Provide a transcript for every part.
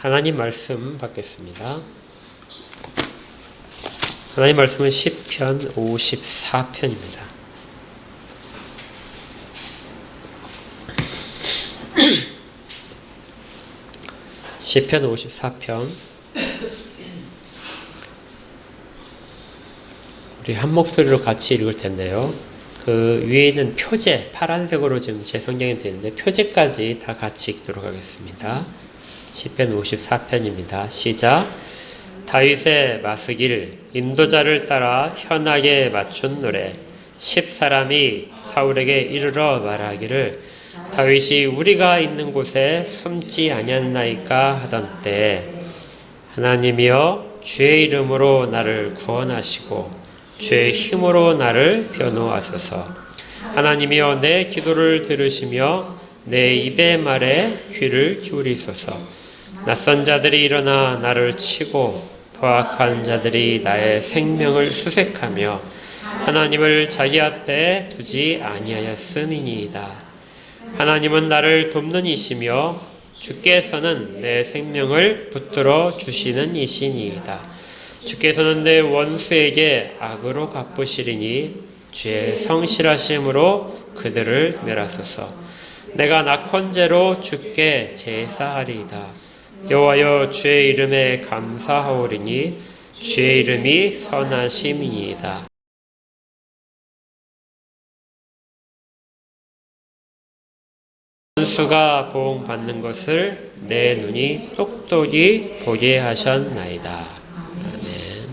하나님 말씀 받겠습니다. 하나님 말씀은 시편 54편입니다. 시편 54편. 우리 한 목소리로 같이 읽을 텐데요. 그 위에 있는 표제, 파란색으로 지금 제 성경에 되어 있는데 표제까지 다 같이 읽도록 하겠습니다. 시편 54편입니다. 시작. 다윗의 마스길, 인도자를 따라 현악에 맞춘 노래. 10사람이 사울에게 이르러 말하기를 다윗이 우리가 있는 곳에 숨지 아니었나이까 하던 때에 하나님이여 주의 이름으로 나를 구원하시고 주의 힘으로 나를 변호하소서. 하나님이여 내 기도를 들으시며 내 입의 말에 귀를 기울이소서. 낯선 자들이 일어나 나를 치고 포악한 자들이 나의 생명을 수색하며 하나님을 자기 앞에 두지 아니하였음이니이다. 하나님은 나를 돕는 이시며 주께서는 내 생명을 붙들어 주시는 이시니이다. 주께서는 내 원수에게 악으로 갚으시리니 주의 성실하심으로 그들을 멸하소서. 내가 낙헌제로 주께 제사하리이다. 여호와여 주의 이름에 감사하오리니 주의 이름이 선하심이니이다. 원수가 보응받는 것을 내 눈이 똑똑히 보게 하셨나이다. 아멘.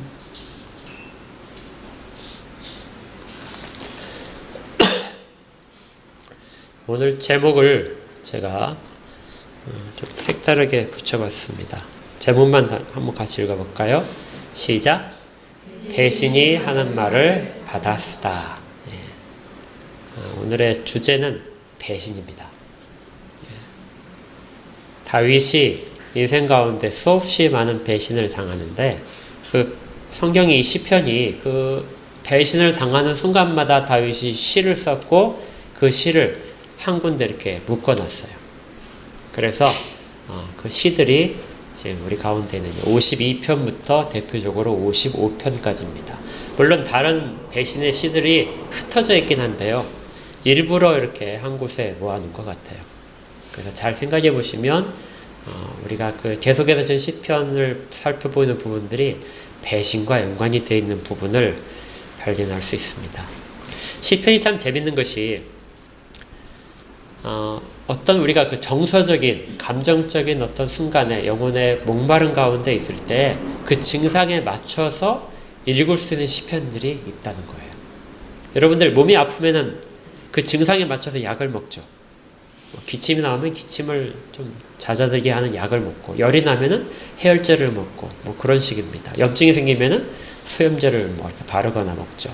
오늘 제목을 제가 좀 색다르게 붙여봤습니다. 제목만 한번 같이 읽어볼까요? 시작. 배신이 하는 말을 받았으다. 오늘의 주제는 배신입니다. 다윗이 인생 가운데 수없이 많은 배신을 당하는데 그 성경이 이 시편이 그 배신을 당하는 순간마다 다윗이 시를 썼고 그 시를 한 군데 이렇게 묶어놨어요. 그래서 그 시들이 지금 우리 가운데 있는 52편부터 대표적으로 55편까지입니다. 물론 다른 배신의 시들이 흩어져 있긴 한데요. 일부러 이렇게 한 곳에 모아놓은 것 같아요. 그래서 잘 생각해 보시면 우리가 그 계속해서 지금 시편을 살펴보는 부분들이 배신과 연관이 되어 있는 부분을 발견할 수 있습니다. 시편이 참 재밌는 것이 어떤 우리가 그 정서적인 감정적인 어떤 순간에 영혼의 목마른 가운데 있을 때 그 증상에 맞춰서 읽을 수 있는 시편들이 있다는 거예요. 여러분들 몸이 아프면은 그 증상에 맞춰서 약을 먹죠. 기침이 나오면 기침을 좀 잦아들게 하는 약을 먹고, 열이 나면은 해열제를 먹고, 뭐 그런 식입니다. 염증이 생기면은 수염제를 뭐 이렇게 바르거나 먹죠.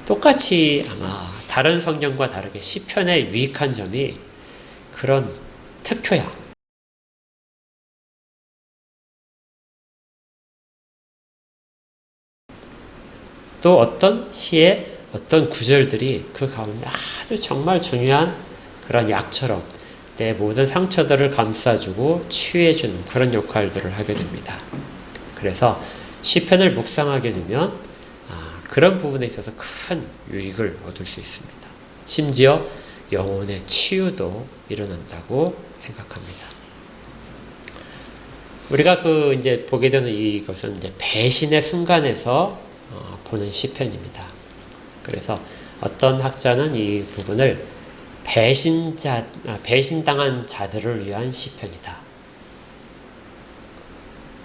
똑같이 아마 다른 성경과 다르게 시편의 유익한 점이 그런 특효약. 또 어떤 시의 어떤 구절들이 그 가운데 아주 정말 중요한 그런 약처럼 내 모든 상처들을 감싸주고 치유해주는 그런 역할들을 하게 됩니다. 그래서 시편을 묵상하게 되면 그런 부분에 있어서 큰 유익을 얻을 수 있습니다. 심지어 영혼의 치유도 일어난다고 생각합니다. 우리가 이제 보게 되는 이것은 이제 배신의 순간에서 보는 시편입니다. 그래서 어떤 학자는 이 부분을 배신당한 자들을 위한 시편이다.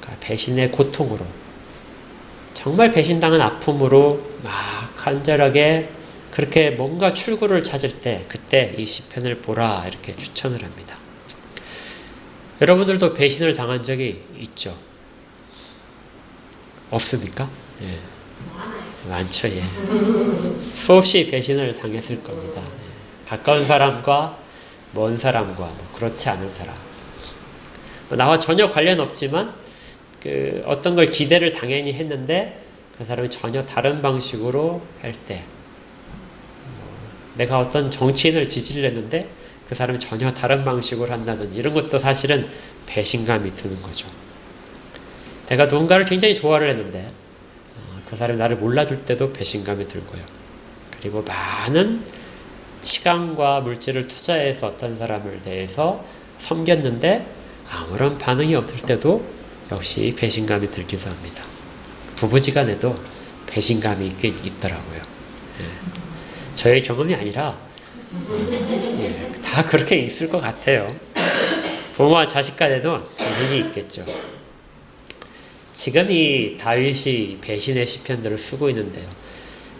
그러니까 배신의 고통으로, 정말 배신당한 아픔으로 막 간절하게 그렇게 뭔가 출구를 찾을 때 그때 이 시편을 보라 이렇게 추천을 합니다. 여러분들도 배신을 당한 적이 있죠? 없습니까? 예. 많죠. 예. 수없이 배신을 당했을 겁니다. 예. 가까운 사람과 먼 사람과 그렇지 않은 사람, 나와 전혀 관련 없지만 어떤 걸 기대를 당연히 했는데 그 사람이 전혀 다른 방식으로 할 때, 내가 어떤 정치인을 지지를 했는데 그 사람이 전혀 다른 방식으로 한다든지 이런 것도 사실은 배신감이 드는 거죠. 내가 누군가를 굉장히 좋아를 했는데 그 사람이 나를 몰라줄 때도 배신감이 들고요. 그리고 많은 시간과 물질을 투자해서 어떤 사람을 대해서 섬겼는데 아무런 반응이 없을 때도 역시 배신감이 들기도 합니다. 부부지간에도 배신감이 있더라고요. 예. 저의 경험이 아니라 다 그렇게 있을 것 같아요. 부모와 자식 간에도 당연히 있겠죠. 지금 이 다윗이 배신의 시편들을 쓰고 있는데요.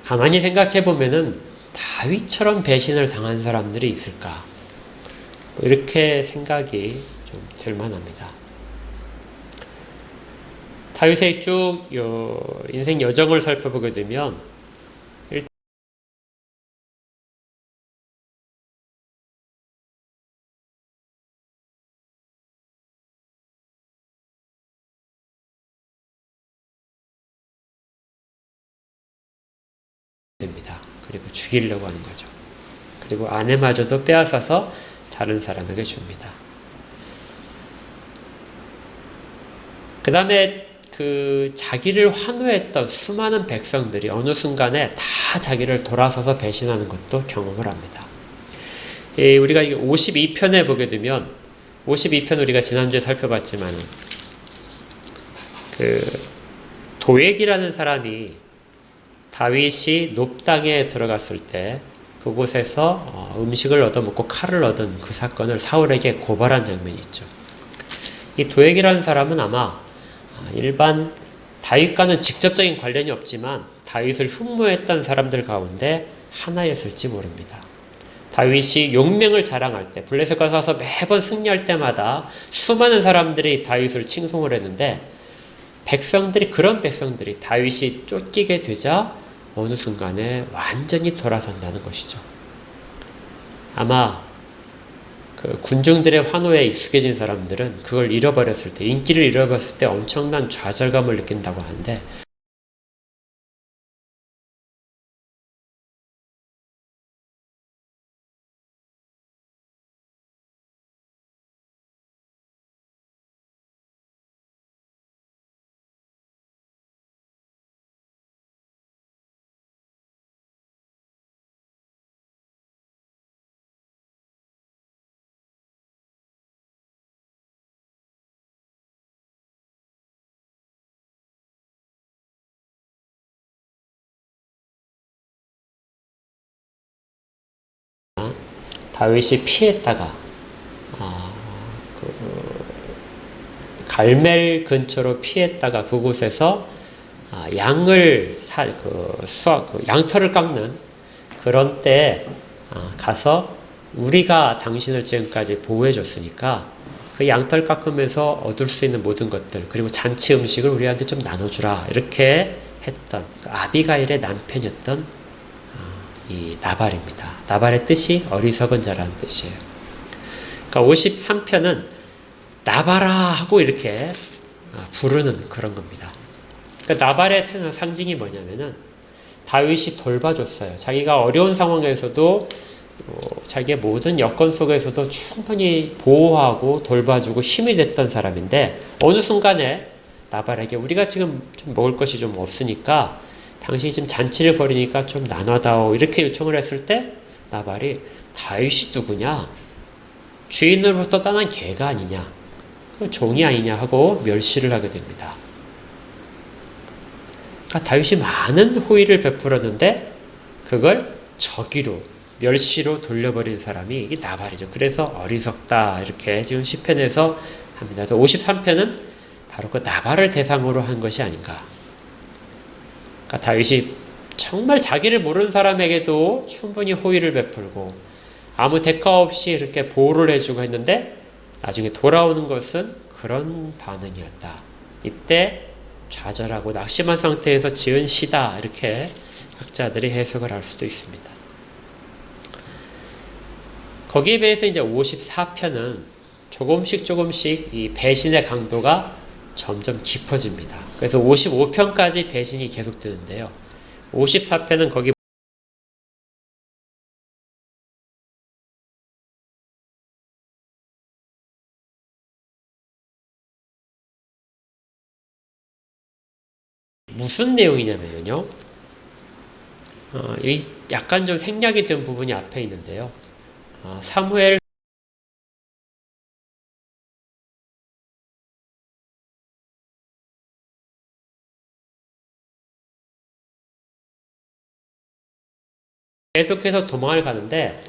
가만히 생각해 보면은 다윗처럼 배신을 당한 사람들이 있을까? 이렇게 생각이 좀 될 만합니다. 다윗의 쭉 인생 여정을 살펴보게 되면 됩니다. 그리고 죽이려고 하는 거죠. 그리고 아내마저도 빼앗아서 다른 사람에게 줍니다. 그 다음에 자기를 환호했던 수많은 백성들이 어느 순간에 다 자기를 돌아서서 배신하는 것도 경험을 합니다. 우리가 52편에 보게 되면 52편 우리가 지난주에 살펴봤지만 도액이라는 사람이 다윗이 높당에 들어갔을 때 그곳에서 음식을 얻어먹고 칼을 얻은 그 사건을 사울에게 고발한 장면이 있죠. 이 도액이라는 사람은 아마 일반 다윗과는 직접적인 관련이 없지만 다윗을 흠모했던 사람들 가운데 하나였을지 모릅니다. 다윗이 용맹을 자랑할 때 블레셋 가서 와서 매번 승리할 때마다 수많은 사람들이 다윗을 칭송을 했는데 그런 백성들이 다윗이 쫓기게 되자 어느 순간에 완전히 돌아선다는 것이죠. 아마 군중들의 환호에 익숙해진 사람들은 그걸 잃어버렸을 때, 인기를 잃어버렸을 때 엄청난 좌절감을 느낀다고 하는데 다윗이 피했다가 갈멜 근처로 피했다가 그곳에서 양을 양털을 깎는 그런 때 가서 우리가 당신을 지금까지 보호해 줬으니까 그 양털 깎으면서 얻을 수 있는 모든 것들 그리고 잔치 음식을 우리한테 좀 나눠주라 이렇게 했던 아비가일의 남편이었던 이 나발입니다. 나발의 뜻이 어리석은 자라는 뜻이에요. 그러니까 53편은 나발아 하고 이렇게 부르는 그런 겁니다. 그러니까 나발의 상징이 뭐냐면은 다윗이 돌봐줬어요. 자기가 어려운 상황에서도 자기의 모든 여건 속에서도 충분히 보호하고 돌봐주고 힘이 됐던 사람인데 어느 순간에 나발에게 우리가 지금 좀 먹을 것이 좀 없으니까 당신이 지금 잔치를 벌이니까 좀 나눠다오 이렇게 요청을 했을 때 나발이 다윗이 누구냐? 주인으로부터 떠난 개가 아니냐? 종이 아니냐 하고 멸시를 하게 됩니다. 그러니까 다윗이 많은 호의를 베풀었는데 그걸 저기로 멸시로 돌려버린 사람이 이게 나발이죠. 그래서 어리석다 이렇게 지금 시편에서 합니다. 그래서 53편은 바로 그 나발을 대상으로 한 것이 아닌가. 그러니까 다윗이 정말 자기를 모르는 사람에게도 충분히 호의를 베풀고 아무 대가 없이 이렇게 보호를 해주고 했는데 나중에 돌아오는 것은 그런 반응이었다. 이때 좌절하고 낙심한 상태에서 지은 시다 이렇게 학자들이 해석을 할 수도 있습니다. 거기에 비해서 이제 54편은 조금씩 이 배신의 강도가 점점 깊어집니다. 그래서 55편까지 배신이 계속되는데요. 54편은 거기 무슨 내용이냐면요. 이 약간 좀 생략이 된 부분이 앞에 있는데요. 사무엘 계속해서 도망을 가는데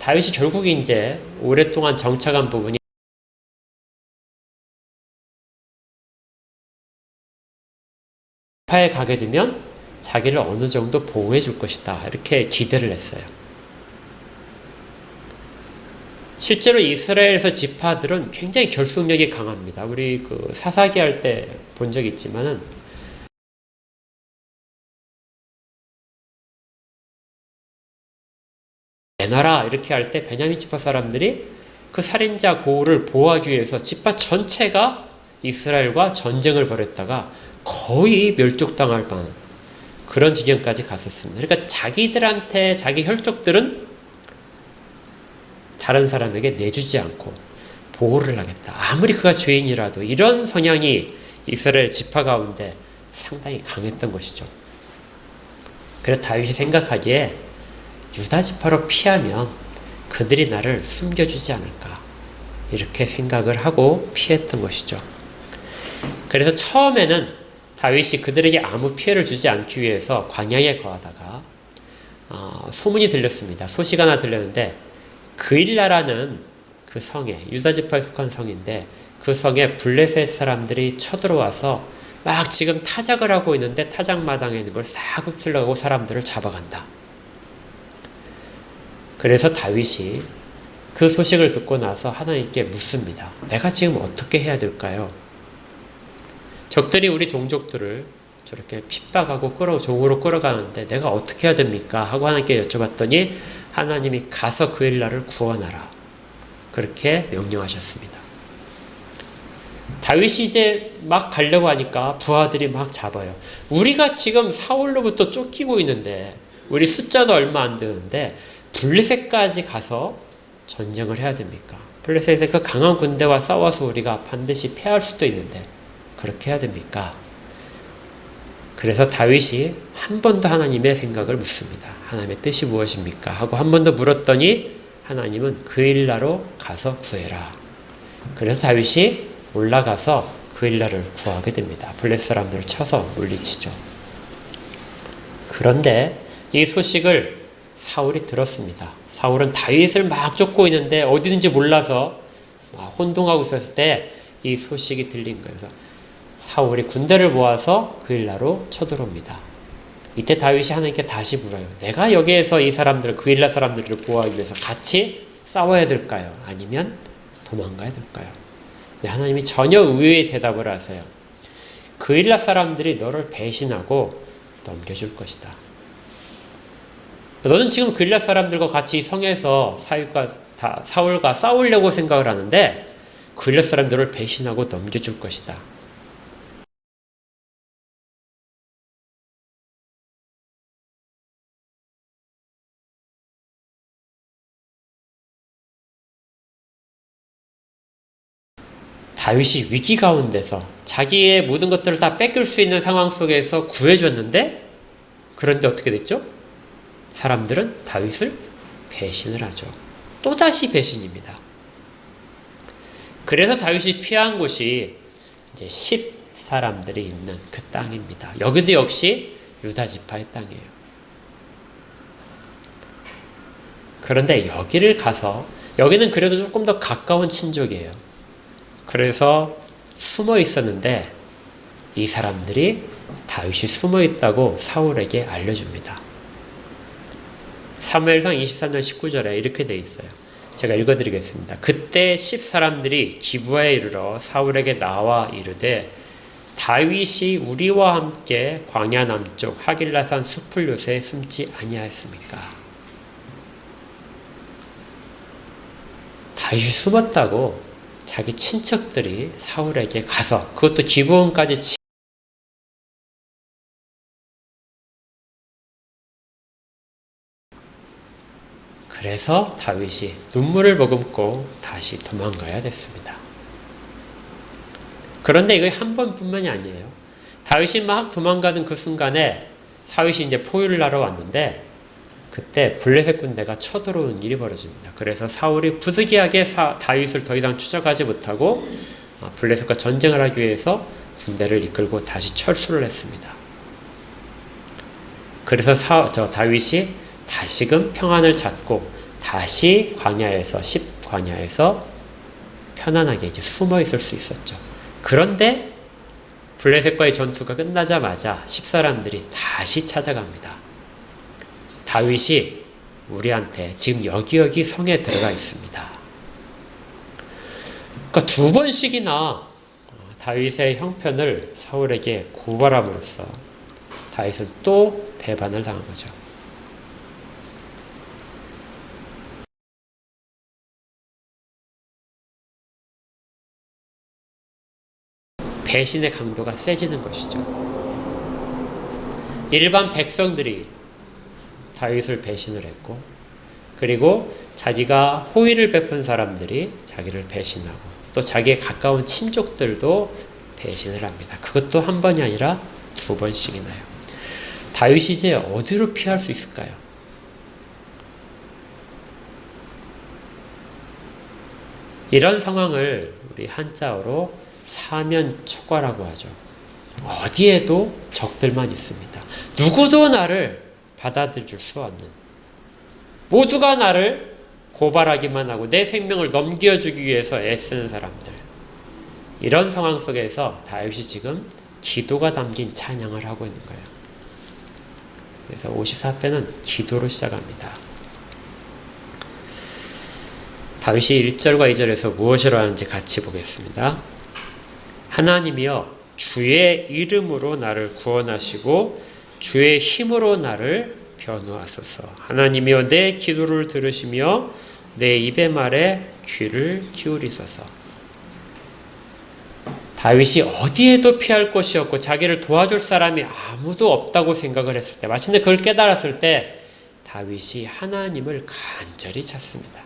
다윗이 결국 이제 오랫동안 정착한 부분이 지파에 가게 되면 자기를 어느 정도 보호해 줄 것이다. 이렇게 기대를 했어요. 실제로 이스라엘에서 지파들은 굉장히 결속력이 강합니다. 우리 그 사사기 할 때 본 적이 있지만은 내놔라 이렇게 할 때 베냐민 지파 사람들이 그 살인자 고울을 보호하기 위해서 지파 전체가 이스라엘과 전쟁을 벌였다가 거의 멸족당할 뻔한 그런 지경까지 갔었습니다. 그러니까 자기들한테 자기 혈족들은 다른 사람에게 내주지 않고 보호를 하겠다. 아무리 그가 죄인이라도 이런 성향이 이스라엘 지파 가운데 상당히 강했던 것이죠. 그래서 다윗이 생각하기에 유다 지파로 피하면 그들이 나를 숨겨주지 않을까 이렇게 생각을 하고 피했던 것이죠. 그래서 처음에는 다윗이 그들에게 아무 피해를 주지 않기 위해서 광야에 거하다가 소문이 들렸습니다. 소식 하나 들렸는데 그일라라는 그 성에 유다 지파에 속한 성인데 그 성에 블레셋 사람들이 쳐들어와서 막 지금 타작을 하고 있는데 타작마당에 있는 걸 싹 흡들려가고 사람들을 잡아간다. 그래서 다윗이 그 소식을 듣고 나서 하나님께 묻습니다. 내가 지금 어떻게 해야 될까요? 적들이 우리 동족들을 저렇게 핍박하고 종으로 끌어가는데 내가 어떻게 해야 됩니까? 하고 하나님께 여쭤봤더니 하나님이 가서 그일라를 구원하라. 그렇게 명령하셨습니다. 다윗이 이제 막 가려고 하니까 부하들이 막 잡아요. 우리가 지금 사울로부터 쫓기고 있는데 우리 숫자도 얼마 안 되는데 블레셋까지 가서 전쟁을 해야 됩니까? 블레셋의 그 강한 군대와 싸워서 우리가 반드시 패할 수도 있는데 그렇게 해야 됩니까? 그래서 다윗이 한 번 더 하나님의 생각을 묻습니다. 하나님의 뜻이 무엇입니까? 하고 한 번 더 물었더니 하나님은 그일라로 가서 구해라. 그래서 다윗이 올라가서 그일라를 구하게 됩니다. 블레셋 사람들을 쳐서 물리치죠. 그런데 이 소식을 사울이 들었습니다. 사울은 다윗을 막 쫓고 있는데 어디 있는지 몰라서 막 혼동하고 있었을 때 이 소식이 들린 거예요. 그래서 사울이 군대를 모아서 그일라로 쳐들어옵니다. 이때 다윗이 하나님께 다시 물어요. 내가 여기에서 이 사람들, 그일라 사람들을 구하기 위해서 같이 싸워야 될까요? 아니면 도망가야 될까요? 네, 하나님이 전혀 의외의 대답을 하세요. 그일라 사람들이 너를 배신하고 넘겨줄 것이다. 너는 지금 그일라 사람들과 같이 성에서 사울과 싸우려고 생각을 하는데 그일라 사람들을 배신하고 넘겨줄 것이다. 다윗이 위기 가운데서 자기의 모든 것들을 다 뺏길 수 있는 상황 속에서 구해줬는데 그런데 어떻게 됐죠? 사람들은 다윗을 배신을 하죠. 또다시 배신입니다. 그래서 다윗이 피한 곳이 이제 10 사람들이 있는 그 땅입니다. 여기도 역시 유다 지파의 땅이에요. 그런데 여기를 가서 여기는 그래도 조금 더 가까운 친족이에요. 그래서 숨어 있었는데 이 사람들이 다윗이 숨어 있다고 사울에게 알려줍니다. 사무엘상 23장 19절에 이렇게 돼 있어요. 제가 읽어드리겠습니다. 그때 10 사람들이 기브아에 이르러 사울에게 나와 이르되 다윗이 우리와 함께 광야 남쪽 하길라산 숲을 요새에 숨지 아니하였습니까? 다윗이 숨었다고 자기 친척들이 사울에게 가서 그것도 기브온까지 그래서 다윗이 눈물을 머금고 다시 도망가야 됐습니다. 그런데 이거 한 번뿐만이 아니에요. 다윗이 막 도망가던 그 순간에 사윗이 이제 포위를 하러 왔는데 그때 블레셋 군대가 쳐들어오는 일이 벌어집니다. 그래서 사울이 부득이하게 다윗을 더 이상 추적하지 못하고 블레셋과 전쟁을 하기 위해서 군대를 이끌고 다시 철수를 했습니다. 그래서 다윗이 다시금 평안을 찾고 다시 광야에서 광야에서 편안하게 이제 숨어 있을 수 있었죠. 그런데 블레셋과의 전투가 끝나자마자 10사람들이 다시 찾아갑니다. 다윗이 우리한테 지금 여기 성에 들어가 있습니다. 그러니까 두 번씩이나 다윗의 형편을 사울에게 고발함으로써 다윗은 또 배반을 당한 거죠. 배신의 강도가 세지는 것이죠. 일반 백성들이 다윗을 배신을 했고, 그리고 자기가 호의를 베푼 사람들이 자기를 배신하고, 또 자기의 가까운 친족들도 배신을 합니다. 그것도 한 번이 아니라 두 번씩이나요. 다윗이 이제 어디로 피할 수 있을까요? 이런 상황을 우리 한자어로 사면초과라고 하죠. 어디에도 적들만 있습니다. 누구도 나를 받아들일 수 없는, 모두가 나를 고발하기만 하고 내 생명을 넘겨주기 위해서 애쓰는 사람들, 이런 상황 속에서 다윗이 지금 기도가 담긴 찬양을 하고 있는 거예요. 그래서 54편은 기도로 시작합니다. 다윗이 1절과 2절에서 무엇을 하는지 같이 보겠습니다. 하나님이여 주의 이름으로 나를 구원하시고 주의 힘으로 나를 변호하소서. 하나님이여 내 기도를 들으시며 내 입의 말에 귀를 기울이소서. 다윗이 어디에도 피할 곳이 없고 자기를 도와줄 사람이 아무도 없다고 생각을 했을 때, 마침내 그걸 깨달았을 때 다윗이 하나님을 간절히 찾습니다.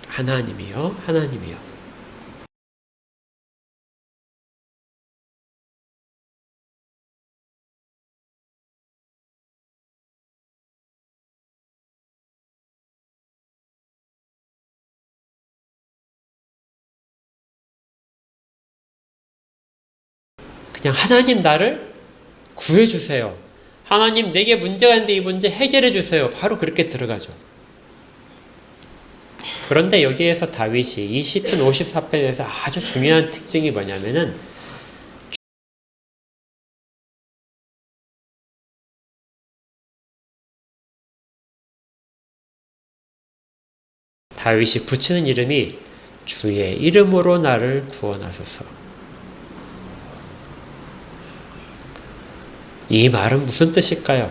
하나님이여, 하나님이여. 그냥 하나님 나를 구해주세요. 하나님 내게 문제가 있는데 이 문제 해결해 주세요. 바로 그렇게 들어가죠. 그런데 여기에서 다윗이 이 시편 54편에서 아주 중요한 특징이 뭐냐면은 다윗이 붙이는 이름이 주의 이름으로 나를 구원하소서. 이 말은 무슨 뜻일까요?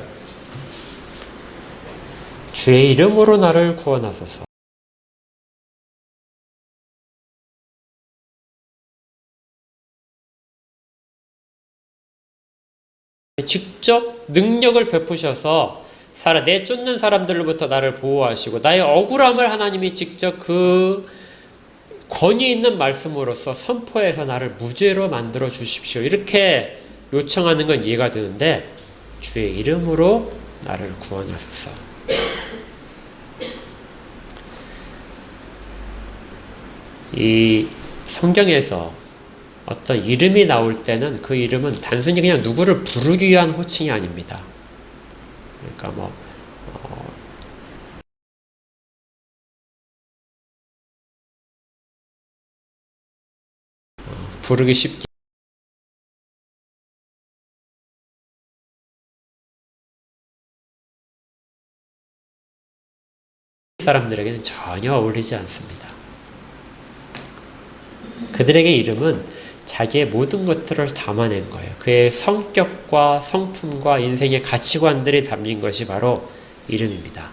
주의 이름으로 나를 구원하소서. 직접 능력을 베푸셔서 내쫓는 사람들로부터 나를 보호하시고 나의 억울함을 하나님이 직접 그 권위 있는 말씀으로써 선포해서 나를 무죄로 만들어 주십시오. 이렇게 요청하는 건 이해가 되는데 주의 이름으로 나를 구원하소서. 이 성경에서 어떤 이름이 나올 때는 그 이름은 단순히 그냥 누구를 부르기 위한 호칭이 아닙니다. 그러니까 부르기 쉽게 사람들에게는 전혀 어울리지 않습니다. 그들에게 이름은 자기의 모든 것들을 담아낸 거예요. 그의 성격과 성품과 인생의 가치관들이 담긴 것이 바로 이름입니다.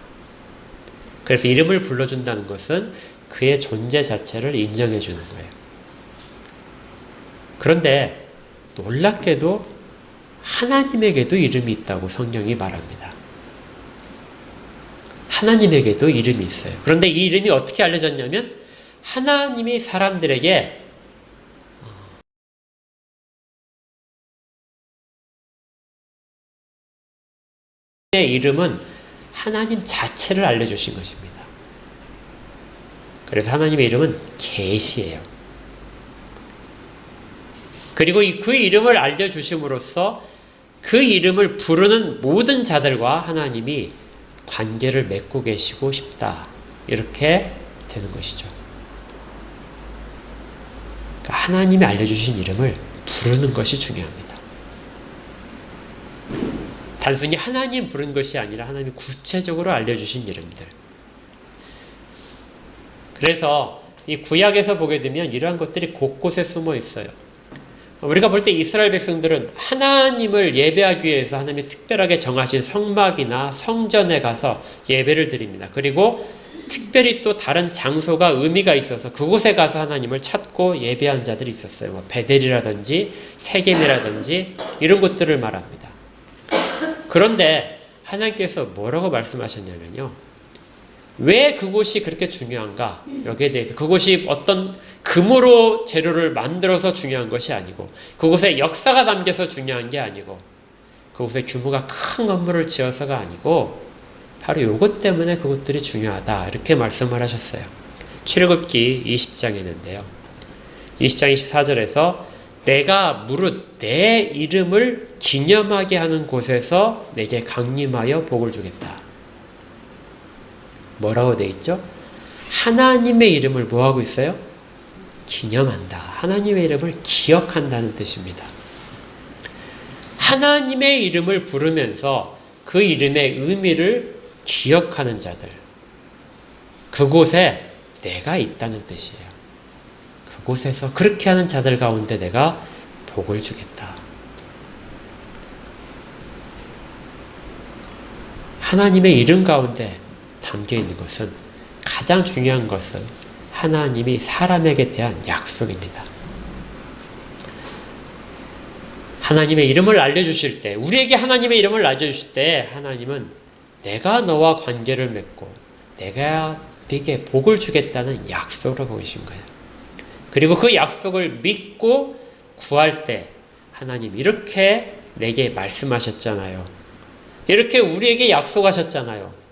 그래서 이름을 불러준다는 것은 그의 존재 자체를 인정해 주는 거예요. 그런데 놀랍게도 하나님에게도 이름이 있다고 성경이 말합니다. 하나님에게도 이름이 있어요. 그런데 이 이름이 어떻게 알려졌냐면 하나님이 사람들에게 이름은 하나님 자체를 알려주신 것입니다. 그래서 하나님의 이름은 계시예요. 그리고 그 이름을 알려주심으로써 그 이름을 부르는 모든 자들과 하나님이 관계를 맺고 계시고 싶다. 이렇게 되는 것이죠. 그러니까 하나님이 알려주신 이름을 부르는 것이 중요합니다. 단순히 하나님 부른 것이 아니라 하나님이 구체적으로 알려주신 이름들. 그래서 이 구약에서 보게 되면 이러한 것들이 곳곳에 숨어 있어요. 우리가 볼 때 이스라엘 백성들은 하나님을 예배하기 위해서 하나님이 특별하게 정하신 성막이나 성전에 가서 예배를 드립니다. 그리고 특별히 또 다른 장소가 의미가 있어서 그곳에 가서 하나님을 찾고 예배한 자들이 있었어요. 뭐 베델이라든지 세겜이라든지 이런 곳들을 말합니다. 그런데 하나님께서 뭐라고 말씀하셨냐면요. 왜 그곳이 그렇게 중요한가? 여기에 대해서 그곳이 어떤 금으로 재료를 만들어서 중요한 것이 아니고 그곳에 역사가 담겨서 중요한 게 아니고 그곳에 규모가 큰 건물을 지어서가 아니고 바로 이것 때문에 그것들이 중요하다. 이렇게 말씀을 하셨어요. 출애굽기 20장에 있는데요. 20장 24절에서 내가 무릇 내 이름을 기념하게 하는 곳에서 내게 강림하여 복을 주겠다. 뭐라고 되어 있죠? 하나님의 이름을 뭐하고 있어요? 기념한다. 하나님의 이름을 기억한다는 뜻입니다. 하나님의 이름을 부르면서 그 이름의 의미를 기억하는 자들. 그곳에 내가 있다는 뜻이에요. 그곳에서 그렇게 하는 자들 가운데 내가 복을 주겠다. 하나님의 이름 가운데 담겨 있는 것은 가장 중요한 것은 하나님이 사람에게 대한 약속입니다. 하나님의 이름을 알려주실 때, 우리에게 하나님의 이름을 알려주실 때 하나님은 내가 너와 관계를 맺고 내가 네게 복을 주겠다는 약속을 하고 계신 거예요. 그리고 그 약속을 믿고 구할 때 하나님 이렇게 내게 말씀하셨잖아요. 이렇게 우리에게 약속하셨잖아요.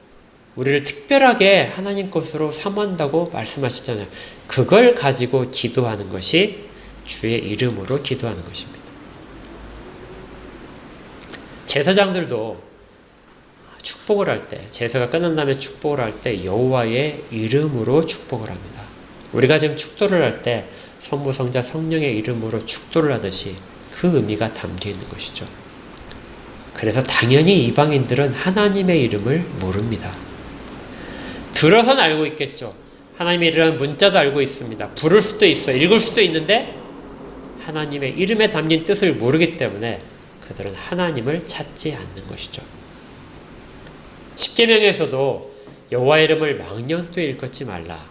우리를 특별하게 하나님 것으로 삼한다고 말씀하셨잖아요. 그걸 가지고 기도하는 것이 주의 이름으로 기도하는 것입니다. 제사장들도 축복을 할 때, 제사가 끝난 다음에 축복을 할 때 여호와의 이름으로 축복을 합니다. 우리가 지금 축도를 할 때 성부, 성자, 성령의 이름으로 축도를 하듯이 그 의미가 담겨 있는 것이죠. 그래서 당연히 이방인들은 하나님의 이름을 모릅니다. 들어서는 알고 있겠죠. 하나님의 이름은 문자도 알고 있습니다. 부를 수도 있어요. 읽을 수도 있는데 하나님의 이름에 담긴 뜻을 모르기 때문에 그들은 하나님을 찾지 않는 것이죠. 십계명에서도 여호와의 이름을 망령되이 일컫지 말라.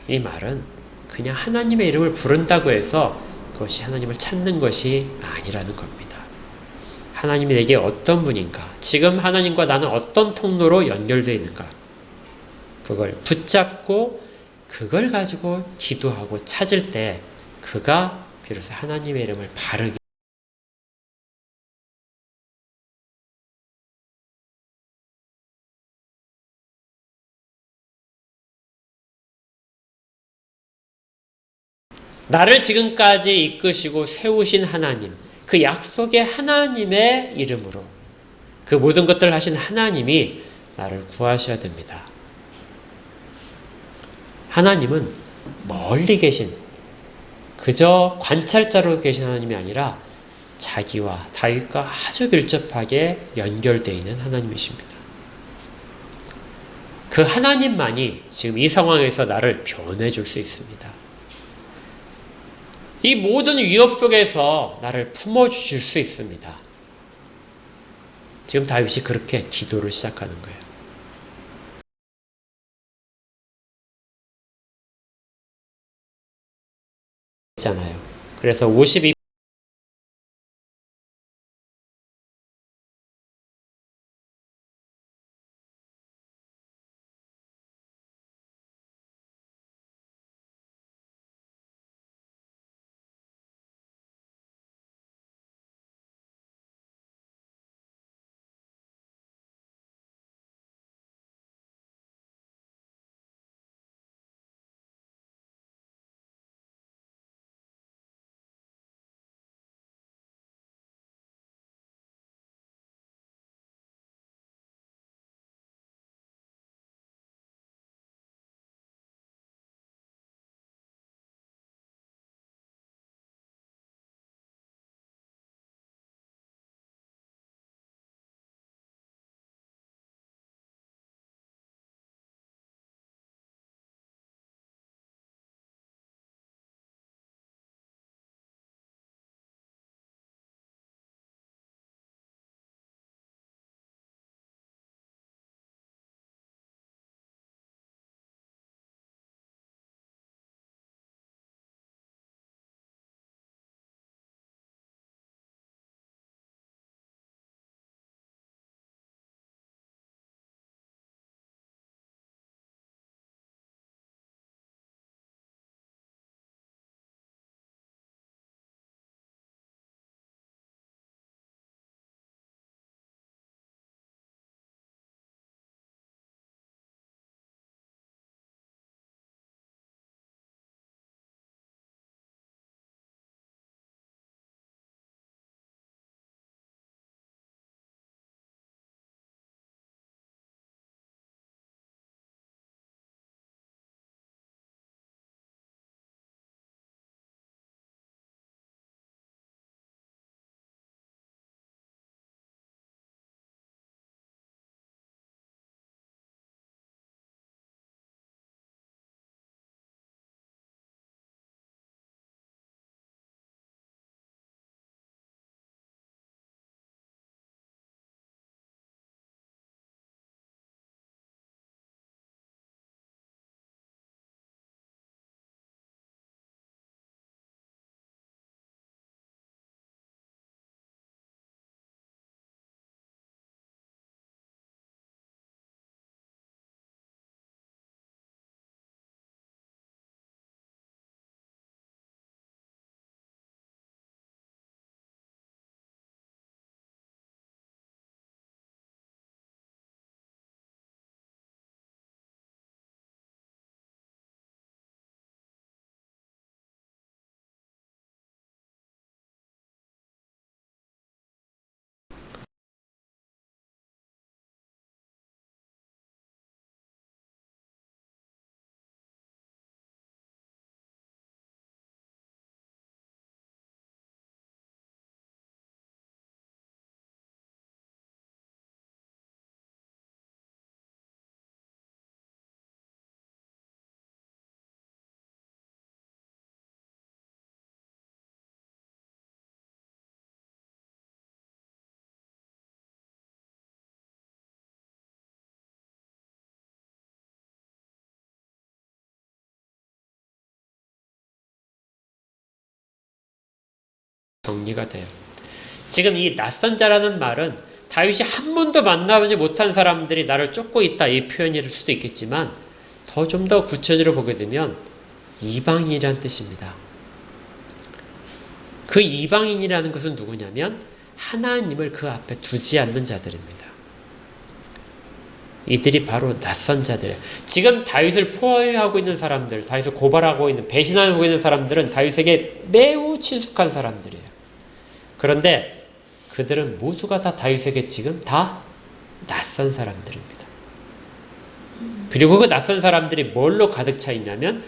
이 말은 그냥 하나님의 이름을 부른다고 해서 그것이 하나님을 찾는 것이 아니라는 겁니다. 하나님이 내게 어떤 분인가? 지금 하나님과 나는 어떤 통로로 연결되어 있는가? 그걸 붙잡고 그걸 가지고 기도하고 찾을 때 그가 비로소 하나님의 이름을 바르게 나를 지금까지 이끄시고 세우신 하나님, 그 약속의 하나님의 이름으로 그 모든 것들을 하신 하나님이 나를 구하셔야 됩니다. 하나님은 멀리 계신 그저 관찰자로 계신 하나님이 아니라 자기와 다윗과 아주 밀접하게 연결되어 있는 하나님이십니다. 그 하나님만이 지금 이 상황에서 나를 변해줄 수 있습니다. 이 모든 위협 속에서 나를 품어주실 수 있습니다. 지금 다윗이 그렇게 기도를 시작하는 거예요. 있잖아요. 그래서 52 정리가 돼요. 지금 이 낯선 자라는 말은 다윗이 한 번도 만나보지 못한 사람들이 나를 쫓고 있다, 이 표현일 수도 있겠지만 좀 더 구체적으로 보게 되면 이방인이라는 뜻입니다. 그 이방인이라는 것은 누구냐면 하나님을 그 앞에 두지 않는 자들입니다. 이들이 바로 낯선 자들이에요. 지금 다윗을 포위하고 있는 사람들, 다윗을 고발하고 있는, 배신하고 있는 사람들은 다윗에게 매우 친숙한 사람들이에요. 그런데 그들은 모두가 다 다윗에게 지금 다 낯선 사람들입니다. 그리고 그 낯선 사람들이 뭘로 가득 차 있냐면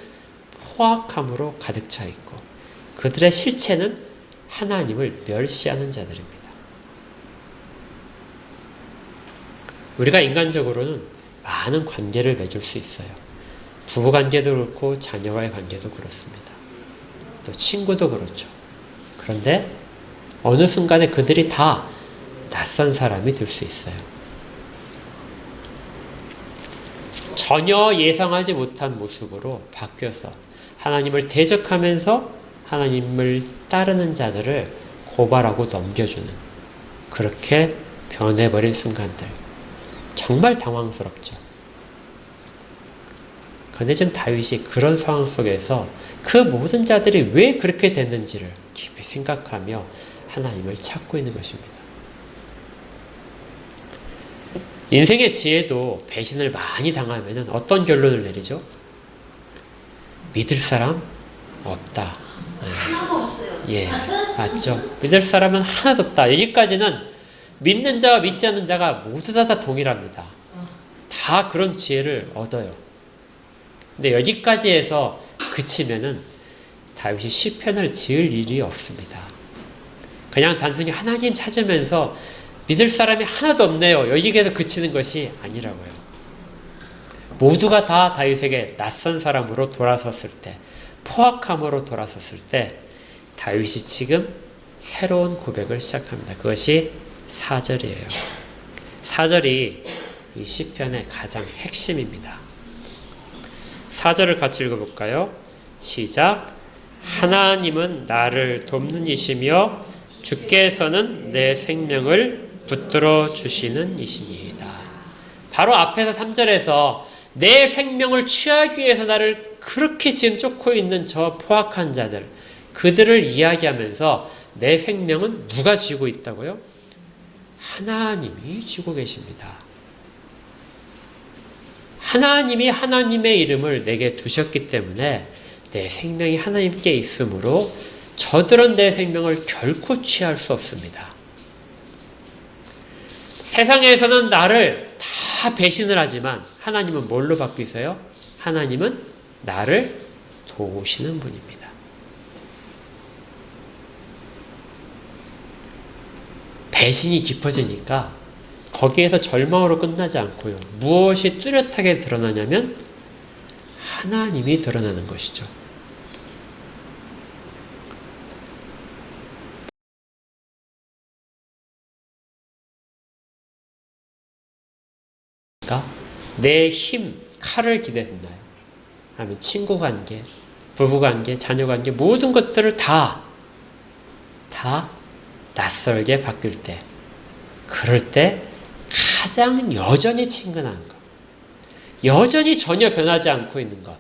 포악함으로 가득 차 있고, 그들의 실체는 하나님을 멸시하는 자들입니다. 우리가 인간적으로는 많은 관계를 맺을 수 있어요. 부부관계도 그렇고 자녀와의 관계도 그렇습니다. 또 친구도 그렇죠. 그런데 어느 순간에 그들이 다 낯선 사람이 될 수 있어요. 전혀 예상하지 못한 모습으로 바뀌어서 하나님을 대적하면서 하나님을 따르는 자들을 고발하고 넘겨주는, 그렇게 변해버린 순간들, 정말 당황스럽죠. 그런데 지금 다윗이 그런 상황 속에서 그 모든 자들이 왜 그렇게 됐는지를 깊이 생각하며 하나님을 찾고 있는 것입니다. 인생의 지혜도 배신을 많이 당하면 어떤 결론을 내리죠? 믿을 사람 없다. 하나도 없어요. 예, 맞죠. 믿을 사람은 하나도 없다. 여기까지는 믿는 자와 믿지 않는 자가 모두 다 동일합니다. 다 그런 지혜를 얻어요. 근데 여기까지 해서 그치면은 다윗이 시편을 지을 일이 없습니다. 그냥 단순히 하나님 찾으면서 믿을 사람이 하나도 없네요, 여기에서 그치는 것이 아니라고요. 모두가 다 다윗에게 낯선 사람으로 돌아섰을 때, 포악함으로 돌아섰을 때 다윗이 지금 새로운 고백을 시작합니다. 그것이 4절이에요. 4절이 이 시편의 가장 핵심입니다. 4절을 같이 읽어볼까요? 시작. 하나님은 나를 돕는 이시며 주께서는 내 생명을 붙들어 주시는 이시니이다. 바로 앞에서 3절에서 내 생명을 취하기 위해서 나를 그렇게 지금 쫓고 있는 저 포악한 자들, 그들을 이야기하면서 내 생명은 누가 쥐고 있다고요? 하나님이 쥐고 계십니다. 하나님이 하나님의 이름을 내게 두셨기 때문에 내 생명이 하나님께 있으므로 저들은 내 생명을 결코 취할 수 없습니다. 세상에서는 나를 다 배신을 하지만 하나님은 뭘로 바뀌세요? 하나님은 나를 도우시는 분입니다. 배신이 깊어지니까 거기에서 절망으로 끝나지 않고요. 무엇이 뚜렷하게 드러나냐면 하나님이 드러나는 것이죠. 내 힘, 칼을 기대했나요? 아니면 친구관계, 부부관계, 자녀관계, 모든 것들을 다 낯설게 바뀔 때, 그럴 때 가장 여전히 친근한 것, 여전히 전혀 변하지 않고 있는 것,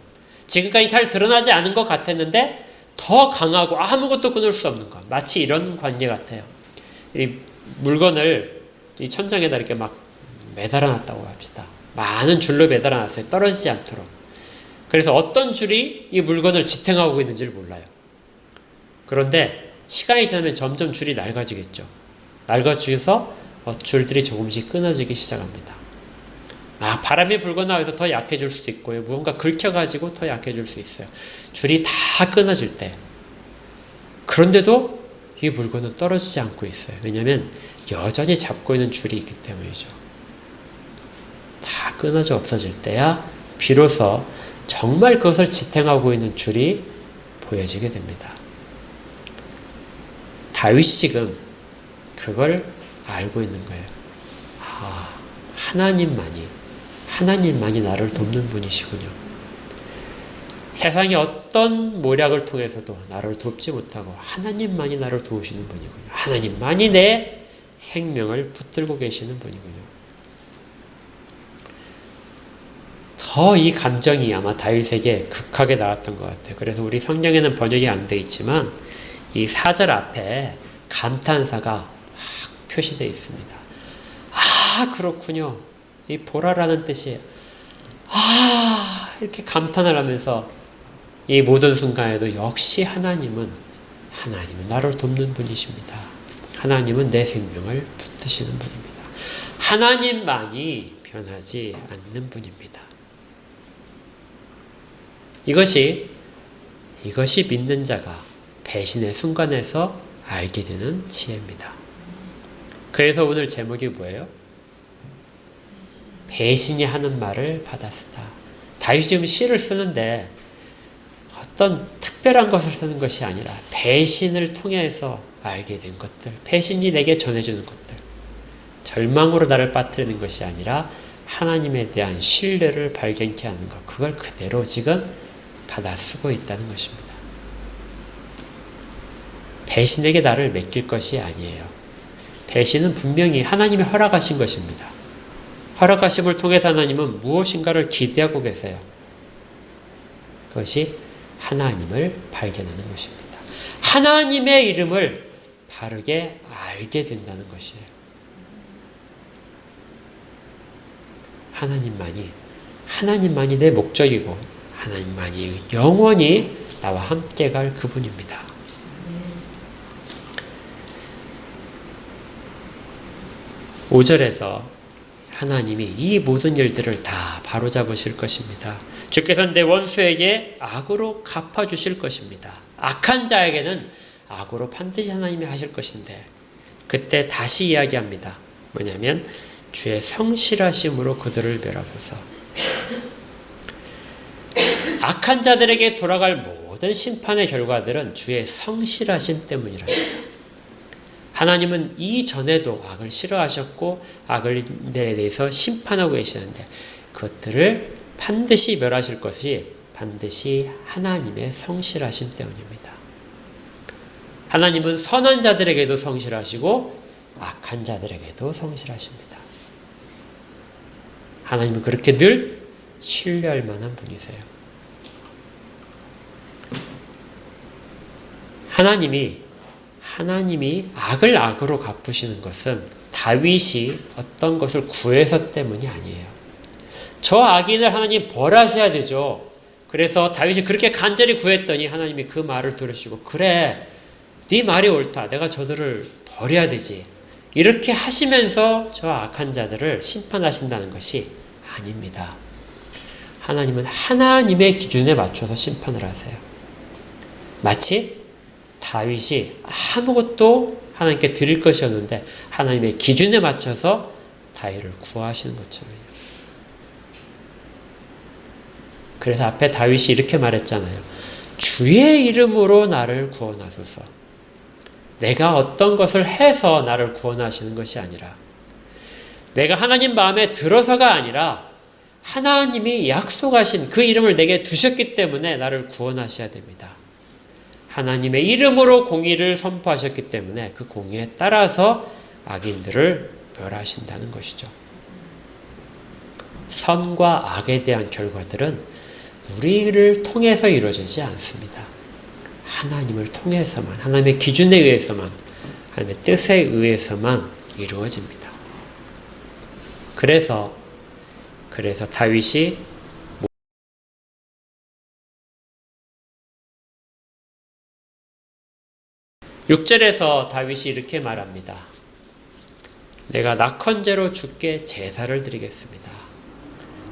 지금까지 잘 드러나지 않은 것 같았는데 더 강하고 아무것도 끊을 수 없는 것, 마치 이런 관계 같아요. 이 물건을 이 천장에다 이렇게 막 매달아놨다고 합시다. 많은 줄로 매달아놨어요. 떨어지지 않도록. 그래서 어떤 줄이 이 물건을 지탱하고 있는지를 몰라요. 그런데 시간이 지나면 점점 줄이 낡아지겠죠. 낡아지면서 줄들이 조금씩 끊어지기 시작합니다. 바람이 불거나 해서 더 약해질 수도 있고요. 무언가 긁혀가지고 더 약해질 수 있어요. 줄이 다 끊어질 때. 그런데도 이 물건은 떨어지지 않고 있어요. 왜냐하면 여전히 잡고 있는 줄이 있기 때문이죠. 다 끊어져 없어질 때야 비로소 정말 그것을 지탱하고 있는 줄이 보여지게 됩니다. 다윗이 지금 그걸 알고 있는 거예요. 하나님만이 나를 돕는 분이시군요. 세상의 어떤 모략을 통해서도 나를 돕지 못하고 하나님만이 나를 도우시는 분이군요. 하나님만이 내 생명을 붙들고 계시는 분이군요. 더 이 감정이 아마 다윗에게 극하게 나왔던 것 같아요. 그래서 우리 성경에는 번역이 안 되어 있지만 이 4절 앞에 감탄사가 확 표시되어 있습니다. 아, 그렇군요. 이 보라라는 뜻이 이렇게 감탄을 하면서 이 모든 순간에도 역시 하나님은 나를 돕는 분이십니다. 하나님은 내 생명을 붙드시는 분입니다. 하나님만이 변하지 않는 분입니다. 이것이 믿는 자가 배신의 순간에서 알게 되는 지혜입니다. 그래서 오늘 제목이 뭐예요? 배신이 하는 말을 받았다. 다윗이 지금 시를 쓰는데 어떤 특별한 것을 쓰는 것이 아니라 배신을 통해서 알게 된 것들, 배신이 내게 전해주는 것들, 절망으로 나를 빠뜨리는 것이 아니라 하나님에 대한 신뢰를 발견케 하는 것, 그걸 그대로 지금 받아 쓰고 있다는 것입니다. 배신에게 나를 맡길 것이 아니에요. 배신은 분명히 하나님이 허락하신 것입니다. 허락하심을 통해서 하나님은 무엇인가를 기대하고 계세요. 그것이 하나님을 발견하는 것입니다. 하나님의 이름을 바르게 알게 된다는 것이에요. 하나님만이 내 목적이고 하나님만이 영원히 나와 함께 갈 그분입니다. 오 5절에서 하나님이 이 모든 일들을 다 바로잡으실 것입니다. 주께서는 내 원수에게 악으로 갚아주실 것입니다. 악한 자에게는 악으로 반드시 하나님이 하실 것인데, 그때 다시 이야기합니다. 뭐냐면 주의 성실하심으로 그들을 멸하소서. 악한 자들에게 돌아갈 모든 심판의 결과들은 주의 성실하심 때문이랍니다. 하나님은 이전에도 악을 싫어하셨고 악을 대해서 심판하고 계시는데 그것들을 반드시 멸하실 것이 반드시 하나님의 성실하심 때문입니다. 하나님은 선한 자들에게도 성실하시고 악한 자들에게도 성실하십니다. 하나님은 그렇게 늘 신뢰할 만한 분이세요. 하나님이 악을 악으로 갚으시는 것은 다윗이 어떤 것을 구해서 때문이 아니에요. 저 악인을 하나님 벌하셔야 되죠. 그래서 다윗이 그렇게 간절히 구했더니 하나님이 그 말을 들으시고, 그래, 네 말이 옳다. 내가 저들을 벌여야 되지. 이렇게 하시면서 저 악한 자들을 심판하신다는 것이 아닙니다. 하나님은 하나님의 기준에 맞춰서 심판을 하세요. 마치 다윗이 아무것도 하나님께 드릴 것이 없는데 하나님의 기준에 맞춰서 다윗을 구하시는 것처럼요. 그래서 앞에 다윗이 이렇게 말했잖아요. 주의 이름으로 나를 구원하소서. 내가 어떤 것을 해서 나를 구원하시는 것이 아니라, 내가 하나님 마음에 들어서가 아니라 하나님이 약속하신 그 이름을 내게 두셨기 때문에 나를 구원하셔야 됩니다. 하나님의 이름으로 공의를 선포하셨기 때문에 그 공의에 따라서 악인들을 멸하신다는 것이죠. 선과 악에 대한 결과들은 우리를 통해서 이루어지지 않습니다. 하나님을 통해서만, 하나님의 기준에 의해서만, 하나님의 뜻에 의해서만 이루어집니다. 그래서 다윗이 6절에서 다윗이 이렇게 말합니다. 내가 낙헌제로 주께 제사를 드리겠습니다.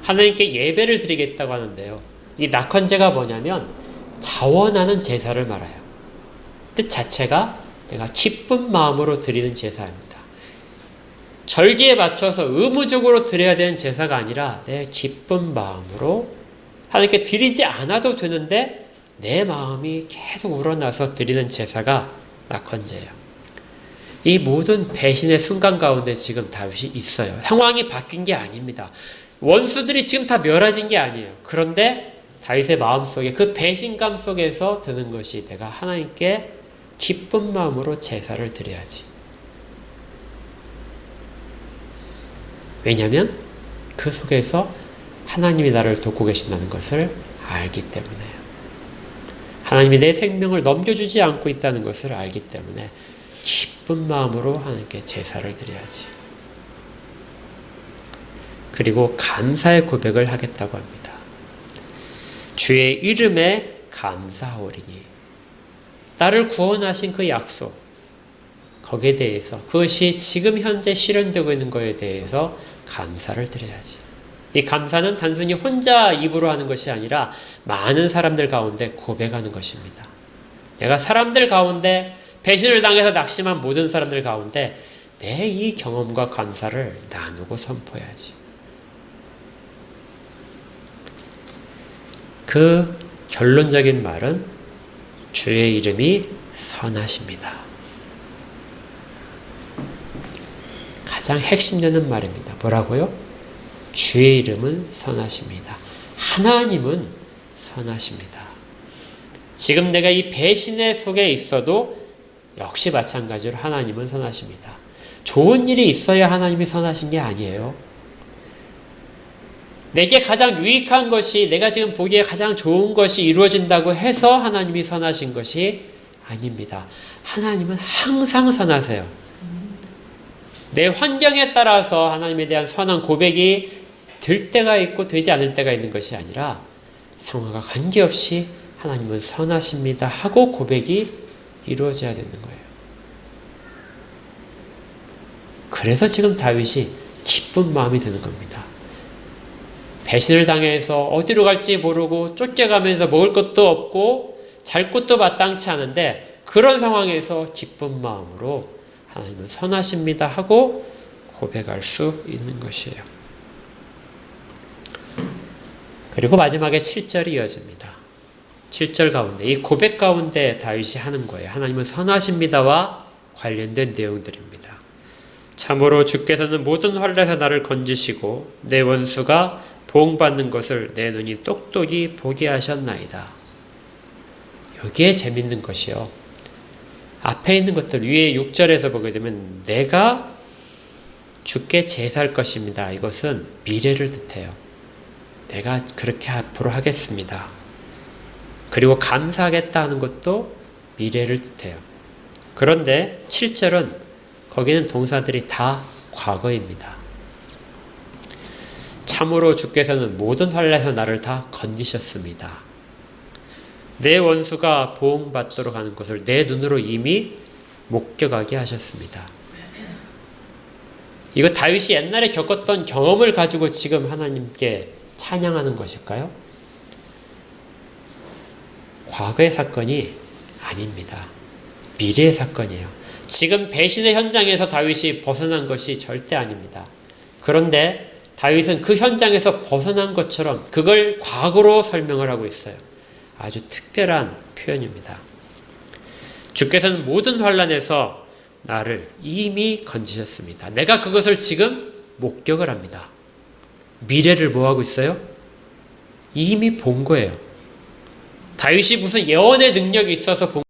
하나님께 예배를 드리겠다고 하는데요. 이 낙헌제가 뭐냐면 자원하는 제사를 말해요. 뜻 자체가 내가 기쁜 마음으로 드리는 제사입니다. 절기에 맞춰서 의무적으로 드려야 되는 제사가 아니라 내 기쁜 마음으로 하나님께 드리지 않아도 되는데 내 마음이 계속 우러나서 드리는 제사가 낙헌제예요. 이 모든 배신의 순간 가운데 지금 다윗이 있어요. 상황이 바뀐 게 아닙니다. 원수들이 지금 다 멸하진 게 아니에요. 그런데 다윗의 마음속에 그 배신감 속에서 드는 것이 내가 하나님께 기쁜 마음으로 제사를 드려야지. 왜냐하면 그 속에서 하나님이 나를 돕고 계신다는 것을 알기 때문에요. 하나님이 내 생명을 넘겨주지 않고 있다는 것을 알기 때문에 기쁜 마음으로 하나님께 제사를 드려야지. 그리고 감사의 고백을 하겠다고 합니다. 주의 이름에 감사하오리니. 나를 구원하신 그 약속, 거기에 대해서, 그것이 지금 현재 실현되고 있는 것에 대해서 감사를 드려야지. 이 감사는 단순히 혼자 입으로 하는 것이 아니라 많은 사람들 가운데 고백하는 것입니다. 내가 사람들 가운데 배신을 당해서 낙심한 모든 사람들 가운데 내 이 경험과 감사를 나누고 선포해야지. 그 결론적인 말은 주의 이름이 선하십니다. 가장 핵심되는 말입니다. 뭐라고요? 주의 이름은 선하십니다. 하나님은 선하십니다. 지금 내가 이 배신의 속에 있어도 역시 마찬가지로 하나님은 선하십니다. 좋은 일이 있어야 하나님이 선하신 게 아니에요. 내게 가장 유익한 것이, 내가 지금 보기에 가장 좋은 것이 이루어진다고 해서 하나님이 선하신 것이 아닙니다. 하나님은 항상 선하세요. 내 환경에 따라서 하나님에 대한 선한 고백이 될 때가 있고 되지 않을 때가 있는 것이 아니라 상황과 관계없이 하나님은 선하십니다 하고 고백이 이루어져야 되는 거예요. 그래서 지금 다윗이 기쁜 마음이 드는 겁니다. 배신을 당해서 어디로 갈지 모르고 쫓겨가면서 먹을 것도 없고 잘 곳도 마땅치 않은데 그런 상황에서 기쁜 마음으로 하나님은 선하십니다 하고 고백할 수 있는 것이에요. 그리고 마지막에 7절이 이어집니다. 7절 가운데 이 고백 가운데 다윗이 하는 거예요. 하나님은 선하십니다와 관련된 내용들입니다. 참으로 주께서는 모든 환난에서 나를 건지시고 내 원수가 보응받는 것을 내 눈이 똑똑히 보게 하셨나이다. 여기에 재밌는 것이요. 앞에 있는 것들 위에 6절에서 보게 되면 내가 주께 제사할 것입니다. 이것은 미래를 뜻해요. 내가 그렇게 앞으로 하겠습니다. 그리고 감사하겠다 하는 것도 미래를 뜻해요. 그런데 7절은 거기는 동사들이 다 과거입니다. 참으로 주께서는 모든 환난에서 나를 다 건지셨습니다. 내 원수가 보응받도록 하는 것을 내 눈으로 이미 목격하게 하셨습니다. 이거 다윗이 옛날에 겪었던 경험을 가지고 지금 하나님께 찬양하는 것일까요? 과거의 사건이 아닙니다. 미래의 사건이에요. 지금 배신의 현장에서 다윗이 벗어난 것이 절대 아닙니다. 그런데 다윗은 그 현장에서 벗어난 것처럼 그걸 과거로 설명을 하고 있어요. 아주 특별한 표현입니다. 주께서는 모든 환난에서 나를 이미 건지셨습니다. 내가 그것을 지금 목격을 합니다. 미래를 뭐하고 있어요? 이미 본 거예요. 다윗이 무슨 예언의 능력이 있어서 본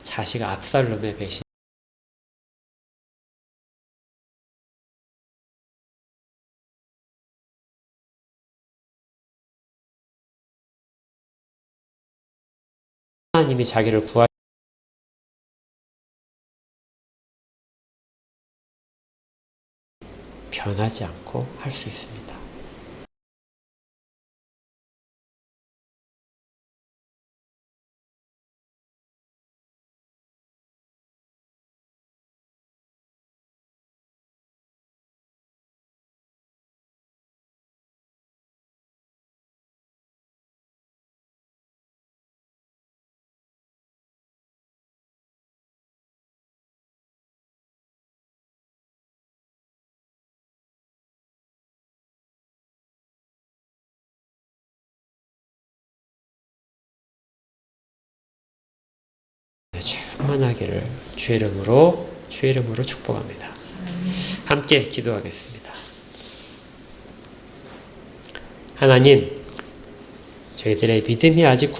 자식 압살롬의 배신. 하나님이 자기를 구하 변하지 않고 할 수 있습니다. 충만하기를 주의 이름으로 축복합니다. 함께 기도하겠습니다. 하나님, 저희들의 믿음이 아직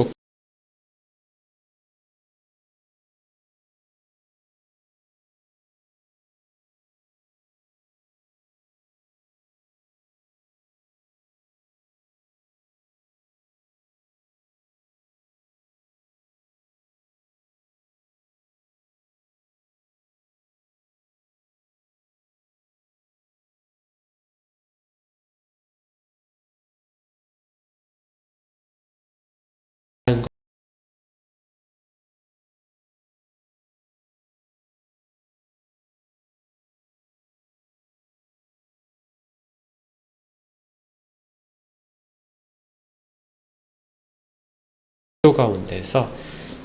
기도 가운데서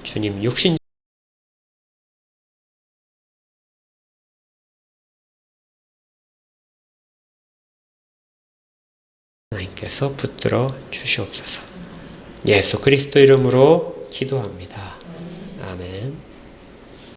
주님 육신 하나님께서 붙들어 주시옵소서. 예수 그리스도 이름으로 기도합니다. 아멘.